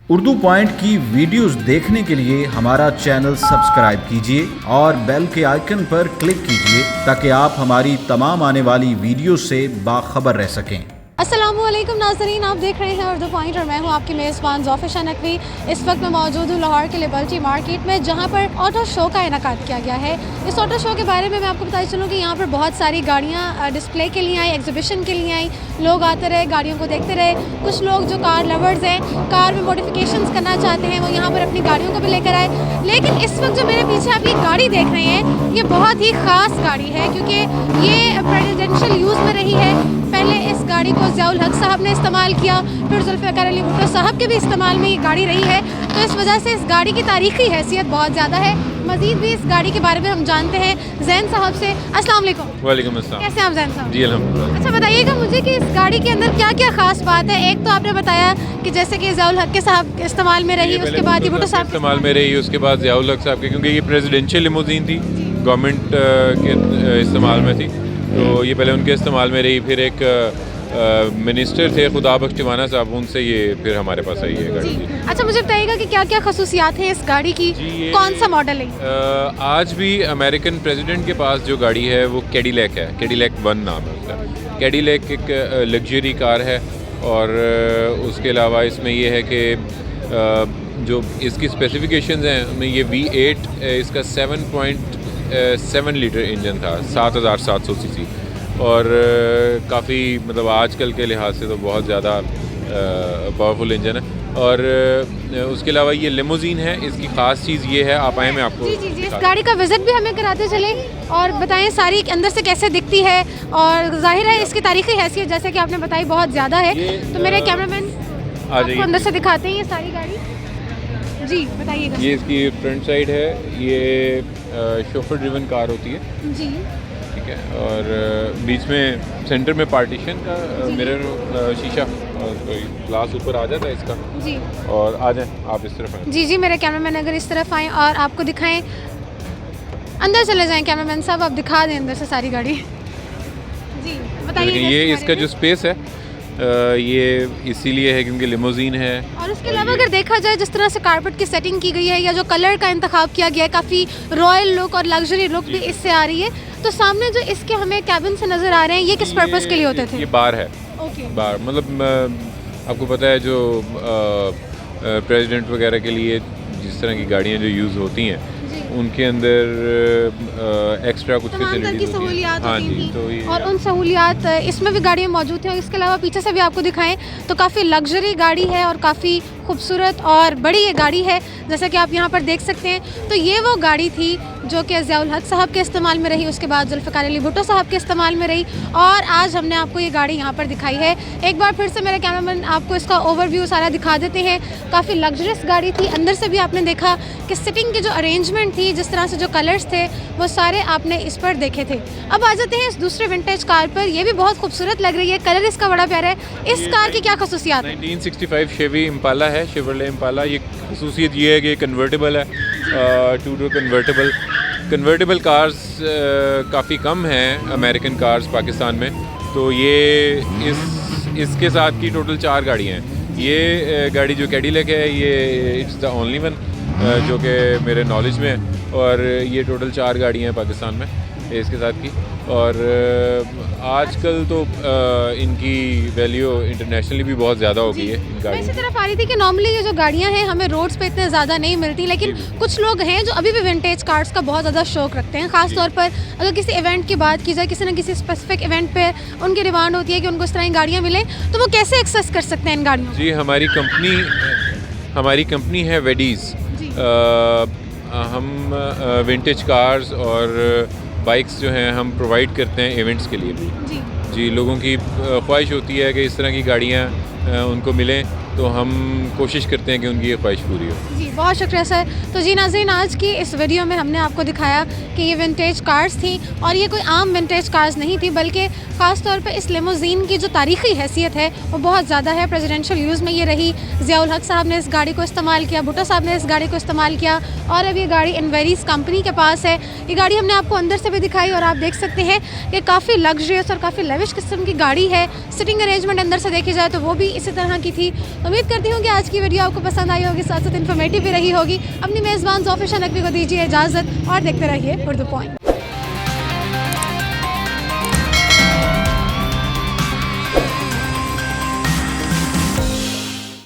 Urdu point की videos देखने के लिए हमारा चैनल सब्सक्राइब कीजिए और बेल के आइकन पर क्लिक कीजिए ताकि आप हमारी तमाम आने वाली वीडियो से बाखबर रह सकें। अस्सलामुअलैकुम नाज़रीन, आप देख रहे हैं उर्दू पॉइंट और मैं हूं आपकी मेज़बान ज़ोफ़िशा नकवी। इस वक्त मैं मौजूद हूं लाहौर के लिबर्टी मार्केट में, जहां पर ऑटो शो का इनेकाद किया गया है। इस ऑटो शो के बारे में मैं आपको बताई चलूँ कि यहाँ पर बहुत सारी गाड़ियाँ डिस्प्ले के लिए आई, एग्जीबिशन के लिए आई। लोग आते रहे, गाड़ियों को देखते रहे। कुछ लोग जो कार लवर्स हैं, कार में मॉडिफिकेशंस करना चाहते हैं, वो यहाँ पर अपनी गाड़ियों को भी लेकर आए। लेकिन इस वक्त जो मेरे पीछे आप ये गाड़ी देख रहे हैं, ये बहुत ही ख़ास गाड़ी है क्योंकि ये प्रेसिडेंशियल यूज़ में रही है। पहले इस गाड़ी को ज़ियाउल हक साहब ने इस्तेमाल किया, फिर जुल्फ़िकार अली भुट्टो साहब के भी इस्तेमाल में ये गाड़ी रही है। तो इस वजह से इस गाड़ी की तारीख़ी हैसियत बहुत ज़्यादा है। मज़ीद भी इस गाड़ी के बारे में हम जानते हैं ज़ैन साहब से। अस्सलाम वालेकुम। वालेकुम अस्सलाम। कैसे हैं आप ज़ैन साहब? जी अल्हम्दुलिल्लाह। अच्छा बताइएगा मुझे कि इस गाड़ी के अंदर क्या क्या ख़ास बात है। एक तो आपने बताया कि जैसे कि ज़ियाउल हक के साहब इस्तेमाल में रही, उसके बाद ये भुट्टो साहब इस्तेमाल में रही, उसके बाद ज़ियाउल हक साहब के, क्योंकि ये प्रेसिडेंशियल लिमोजीन थी, गवर्नमेंट के इस्तेमाल में थी, तो ये पहले उनके इस्तेमाल में रही। फिर एक मिनिस्टर थे खुदा बख्श टिवाना साहब, उनसे ये फिर हमारे पास आई है गाड़ी। अच्छा मुझे बताइएगा कि क्या क्या खसूसियात हैं इस गाड़ी की, कौन सा मॉडल है? आज भी अमेरिकन प्रेसिडेंट के पास जो गाड़ी है वो कैडिलैक है, कैडिलैक 1 नाम है उसका। कैडिलैक एक लग्जरी कार है और उसके अलावा इसमें ये है कि जो इसकी स्पेसिफिकेशंस हैं उनमें ये V8 इसका 7.7 लीटर इंजन था, 7700 सीसी, और काफ़ी मतलब आजकल के लिहाज से तो बहुत ज़्यादा पावरफुल इंजन है। और उसके अलावा ये लिमोजीन है, इसकी ख़ास चीज़ ये है, आप आए मैं आपको जी इस गाड़ी का विज़िट भी हमें कराते चले और बताएं सारी अंदर से कैसे दिखती है। और जाहिर है इसकी तारीख़ी हैसियत जैसे कि आपने बताई बहुत ज़्यादा है। तो मेरे कैमरामैन आपको अंदर से दिखाते हैं ये सारी गाड़ी। जी बताइएगा। ये इसकी फ्रंट साइड है, ये शोफर ड्रिवन कार होती है जी, ठीक है। और बीच में सेंटर में पार्टीशन का मिरर शीशा और ग्लास ऊपर आ जाता है इसका जी। और आ जाए आप इस तरफ आए। जी जी मेरे कैमरामैन अगर इस तरफ आएँ और आपको दिखाएं, अंदर चले जाएं कैमरामैन साहब, आप दिखा दें अंदर से सारी गाड़ी। जी बताइए। ये इसका जो स्पेस है ये इसीलिए है क्योंकि लिमोजीन है। और उसके अलावा अगर देखा जाए जिस तरह से कारपेट की सेटिंग की गई है या जो कलर का इंतखाब किया गया है, काफ़ी रॉयल लुक और लग्जरी लुक भी इससे आ रही है। तो सामने जो इसके हमें कैबिन से नज़र आ रहे हैं, ये किस पर्पज़ के लिए होते थे? ये बार है। ओके। बार मतलब आपको पता है जो प्रेसिडेंट वगैरह के लिए जिस तरह की गाड़ियाँ जो यूज़ होती हैं उनके अंदर एक्स्ट्रा कुछ फैसिलिटीज होती हैं। हाँ जी, तो ये और उन सहूलियात इसमें भी गाड़ियाँ मौजूद थी। और इसके अलावा पीछे से भी आपको दिखाएं तो काफ़ी लग्जरी गाड़ी है और काफ़ी खूबसूरत और बड़ी ये गाड़ी है, जैसा कि आप यहाँ पर देख सकते हैं। तो ये वो गाड़ी थी जो कि ज़ियाउल हक साहब के इस्तेमाल में रही, उसके बाद जुल्फ़िकार अली भुट्टो साहब के इस्तेमाल में रही, और आज हमने आपको ये गाड़ी यहाँ पर दिखाई है। एक बार फिर से मेरे कैमरामैन आपको इसका ओवरव्यू सारा दिखा देते हैं। काफ़ी लग्जरियस गाड़ी थी। अंदर से भी आपने देखा कि सिटिंग की जो अरेंजमेंट थी, जिस तरह से जो कलर्स थे वो सारे आपने इस पर देखे थे। अब आ जाते हैं इस दूसरे विंटेज कार पर। ये भी बहुत खूबसूरत लग रही है, कलर इसका बड़ा प्यारा है। इस कार की क्या खसूसियात है? 1965 शेवी इम्पाला है, शेवरले इम्पाला। ये खसूसियत ये है कि कन्वर्टेबल है, 2 डोर कन्वर्टेबल। कन्वर्टेबल कार्स काफ़ी कम हैं अमेरिकन कार्स पाकिस्तान में, तो ये इसके साथ की टोटल 4 गाड़ियाँ हैं। ये गाड़ी जो कैडिलैक है ये इट्स द ओनली वन जो कि मेरे नॉलेज में है, और ये टोटल 4 गाड़ियाँ हैं पाकिस्तान में इसके साथ की। और आजकल तो इनकी वैल्यू इंटरनेशनली भी बहुत ज़्यादा हो गई है इन गाड़ियों। इसी तरफ आ रही थी कि नॉर्मली ये जो गाड़ियाँ हैं हमें रोड्स पे इतने ज़्यादा नहीं मिलती, लेकिन कुछ लोग हैं जो अभी भी विंटेज कार्स का बहुत ज़्यादा शौक रखते हैं। ख़ास तौर पर अगर किसी इवेंट की बात की जाए, किसी न किसी स्पेसिफिक इवेंट पे उनकी डिमांड होती है कि उनको इस तरह की गाड़ियाँ मिलें, तो वो कैसे एक्सेस कर सकते हैं इन गाड़ियों? जी हमारी कंपनी है वेडीज़। हम विंटेज कार्स और बाइक्स जो हैं हम प्रोवाइड करते हैं इवेंट्स के लिए भी। जी लोगों की ख्वाहिश होती है कि इस तरह की गाड़ियाँ उनको मिलें, तो हम कोशिश करते हैं कि उनकी ये ख्वाहिश पूरी हो। जी बहुत शुक्रिया सर। तो जी नाज़रीन, आज की इस वीडियो में हमने आपको दिखाया कि ये विंटेज कार्स थी, और ये कोई आम विंटेज कार्स नहीं थी, बल्कि ख़ास तौर पे इस लिमोजीन की जो तारीख़ी हैसियत है वो बहुत ज़्यादा है। प्रेसिडेंशियल यूज़ में ये रही। ज़ियाउल हक साहब ने इस गाड़ी को इस्तेमाल किया, भुट्टो साहब ने इस गाड़ी को इस्तेमाल किया, और अब ये गाड़ी इनवेरीज़ कंपनी के पास है। ये गाड़ी हमने आपको अंदर से भी दिखाई और आप देख सकते हैं कि काफ़ी लग्जरियस और काफ़ी लेविश किस्म की गाड़ी है। सिटिंग अरेंजमेंट अंदर से देखी जाए तो वो भी इसी तरह की थी। तो उम्मीद करती हूँ कि आज की वीडियो आपको पसंद आई होगी, साथ साथ इन्फॉर्मेटिव भी रही होगी। अपनी मेज़बान ज़ोफिशा नकवी को दीजिए इजाज़त और देखते रहिए उर्दू पॉइंट।